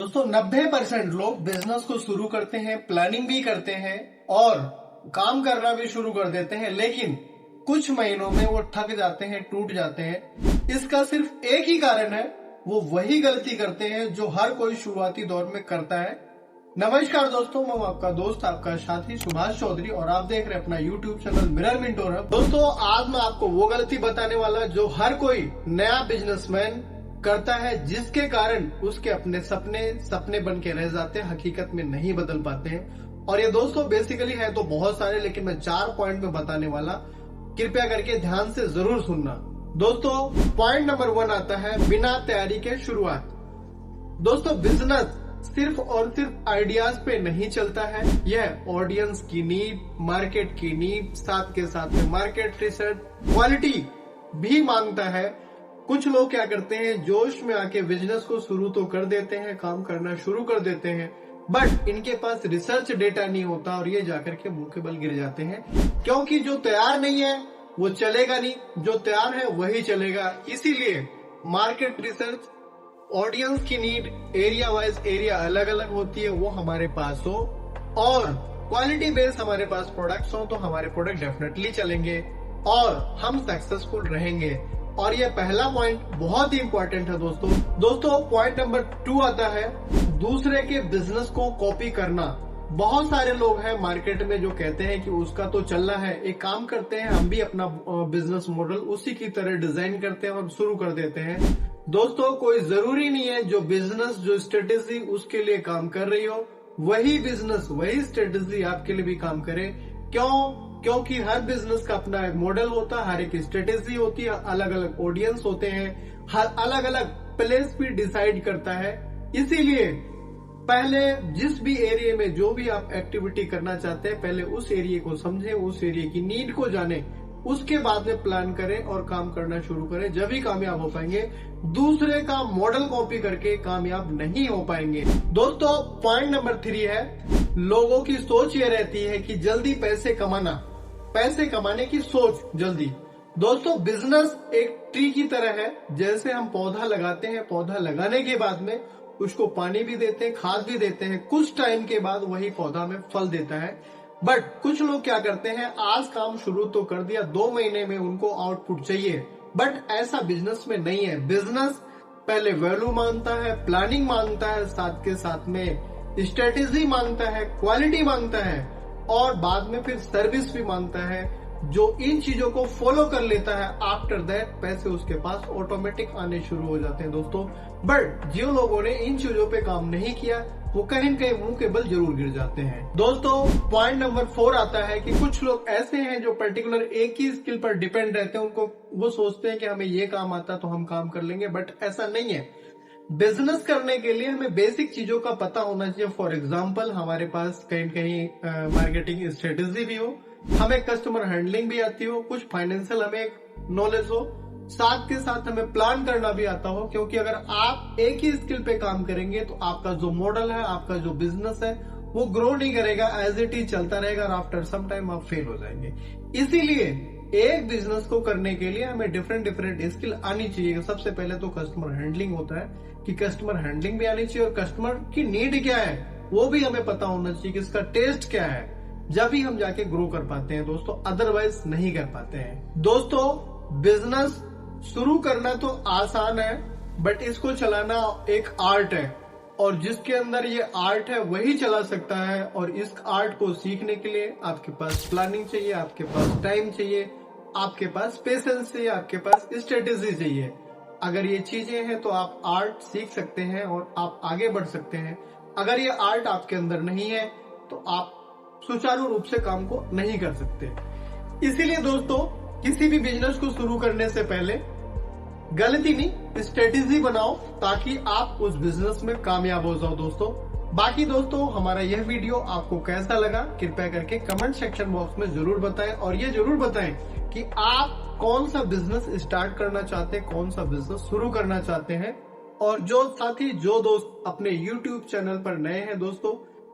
दोस्तों 90% लोग बिजनेस को शुरू करते हैं, प्लानिंग भी करते हैं और काम करना भी शुरू कर देते हैं, लेकिन कुछ महीनों में वो थक जाते हैं, टूट जाते हैं। इसका सिर्फ एक ही कारण है, वो वही गलती करते हैं जो हर कोई शुरुआती दौर में करता है। नमस्कार दोस्तों, मैं हूं आपका दोस्त, आपका साथी सुभाष चौधरी और आप देख रहे हैं अपना YouTube channel mirror mentor hub. दोस्तों आज मैं आपको वो गलती बताने वाला जो हर कोई नया बिजनेसमैन करता है, जिसके कारण उसके अपने सपने बन के रह जाते हैं, हकीकत में नहीं बदल पाते हैं। और ये दोस्तों बेसिकली है तो बहुत सारे, लेकिन मैं 4 पॉइंट में बताने वाला, कृपया करके ध्यान से जरूर सुनना। दोस्तों पॉइंट नंबर 1 आता है बिना तैयारी के शुरुआत। दोस्तों बिजनेस सिर्फ और सिर्फ आइडियाज पे नहीं चलता है, यह ऑडियंस की नीड, मार्केट की नीड, साथ के साथ में मार्केट रिसर्च, क्वालिटी भी मांगता है। कुछ लोग क्या करते हैं, जोश में आके बिजनेस को शुरू तो कर देते हैं, काम करना शुरू कर देते हैं, बट इनके पास रिसर्च डेटा नहीं होता और ये जाकर के मुंह के बल गिर जाते हैं, क्योंकि जो तैयार नहीं है वो चलेगा नहीं, जो तैयार है वही चलेगा। इसीलिए मार्केट रिसर्च, ऑडियंस की नीड, एरिया वाइज एरिया अलग अलग होती है, वो हमारे पास हो और क्वालिटी बेस्ड हमारे पास प्रोडक्ट्स हो तो हमारे प्रोडक्ट डेफिनेटली चलेंगे और हम सक्सेसफुल रहेंगे। और ये पहला पॉइंट बहुत ही इंपॉर्टेंट है दोस्तों पॉइंट नंबर 2 आता है दूसरे के बिजनेस को कॉपी करना। बहुत सारे लोग हैं मार्केट में जो कहते हैं कि उसका तो चल रहा है, एक काम करते हैं हम भी अपना बिजनेस मॉडल उसी की तरह डिजाइन करते हैं और शुरू कर देते हैं। दोस्तों कोई जरूरी नहीं है जो बिजनेस, जो स्ट्रेटेजी उसके लिए काम कर रही हो, वही बिजनेस, वही स्ट्रेटेजी आपके लिए भी काम करे। क्योंकि हर बिजनेस का अपना एक मॉडल होता है, हर एक स्ट्रेटेजी होती है, अलग अलग ऑडियंस होते हैं, हर अलग अलग प्लेस भी डिसाइड करता है। इसीलिए पहले जिस भी एरिया में जो भी आप एक्टिविटी करना चाहते हैं, पहले उस एरिया को समझें, उस एरिया की नीड को जाने, उसके बाद में प्लान करें और काम करना शुरू करें, जब ही कामयाब हो पाएंगे। दूसरे का मॉडल कॉपी करके कामयाब नहीं हो पाएंगे। दोस्तों पॉइंट नंबर 3 है, लोगों की सोच ये रहती है कि जल्दी पैसे कमाना, पैसे कमाने की सोच जल्दी। दोस्तों बिजनेस एक ट्री की तरह है, जैसे हम पौधा लगाते हैं, पौधा लगाने के बाद में उसको पानी भी देते हैं, खाद भी देते हैं, कुछ टाइम के बाद वही पौधा में फल देता है। बट कुछ लोग क्या करते हैं, आज काम शुरू तो कर दिया, 2 महीने में उनको आउटपुट चाहिए, बट ऐसा बिजनेस में नहीं है। बिजनेस पहले वैल्यू मांगता है, प्लानिंग मांगता है, साथ के साथ में स्ट्रेटेजी मांगता है, क्वालिटी मांगता है और बाद में फिर सर्विस भी मांगता है। जो इन चीजों को फॉलो कर लेता है, आफ्टर दैट पैसे उसके पास ऑटोमेटिक आने शुरू हो जाते हैं दोस्तों। बट जिन लोगों ने इन चीजों पे काम नहीं किया, वो कहीं न कहीं मुंह के बल जरूर गिर जाते हैं। दोस्तों पॉइंट नंबर 4 आता है कि कुछ लोग ऐसे हैं जो पर्टिकुलर एक ही स्किल पर डिपेंड रहते हैं, उनको वो सोचते हैं कि हमें ये काम आता तो हम काम कर लेंगे, बट ऐसा नहीं है। बिजनेस करने के लिए हमें बेसिक चीजों का पता होना चाहिए। फॉर एग्जाम्पल हमारे पास कहीं कहीं मार्केटिंग स्ट्रेटेजी भी हो, हमें कस्टमर हैंडलिंग भी आती हो, कुछ फाइनेंशियल हमें नॉलेज हो, साथ के साथ हमें प्लान करना भी आता हो। क्योंकि अगर आप एक ही स्किल पे काम करेंगे तो आपका जो मॉडल है, आपका जो बिजनेस है, वो ग्रो नहीं करेगा, एज इट इज चलता रहेगा और आफ्टर सम टाइम आप फेल हो जाएंगे। इसीलिए एक बिजनेस को करने के लिए हमें डिफरेंट स्किल आनी चाहिए। सबसे पहले तो कस्टमर हैंडलिंग होता है कि कस्टमर हैंडलिंग भी आनी चाहिए और कस्टमर की नीड क्या है वो भी हमें पता होना चाहिए कि इसका टेस्ट क्या है, जब ही हम जाके ग्रो कर पाते हैं दोस्तों, अदरवाइज नहीं कर पाते हैं। दोस्तों बिजनेस शुरू करना तो आसान है, बट इसको चलाना एक आर्ट है और जिसके अंदर ये आर्ट है वही चला सकता है। और इस आर्ट को सीखने के लिए आपके पास प्लानिंग चाहिए, आपके पास टाइम चाहिए, आपके पास पेशेंस चाहिए, आपके पास स्ट्रेटेजी चाहिए। अगर ये चीजें हैं तो आप आर्ट सीख सकते हैं और आप आगे बढ़ सकते हैं। अगर ये आर्ट आपके अंदर नहीं है तो आप सुचारू रूप से काम को नहीं कर सकते। इसीलिए दोस्तों किसी भी बिजनेस को शुरू करने से पहले गलती नहीं, स्ट्रेटेजी बनाओ ताकि आप उस बिजनेस में कामयाब हो जाओ दोस्तों। बाकी दोस्तों हमारा यह वीडियो आपको कैसा लगा, कृपया करके कमेंट सेक्शन बॉक्स में जरूर बताएं और ये जरूर बताएं कि आप कौन सा बिजनेस स्टार्ट करना चाहते हैं, कौन सा बिजनेस शुरू करना चाहते हैं। और जो साथी, जो दोस्त अपने YouTube चैनल पर नए हैं दोस्तों,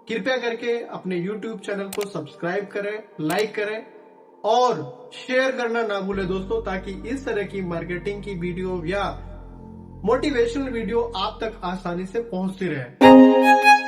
कृपया करके अपने YouTube चैनल को सब्सक्राइब करें, लाइक करें और शेयर करना ना भूले दोस्तों, ताकि इस तरह की मार्केटिंग की वीडियो या मोटिवेशनल वीडियो आप तक आसानी से पहुंचती रहे।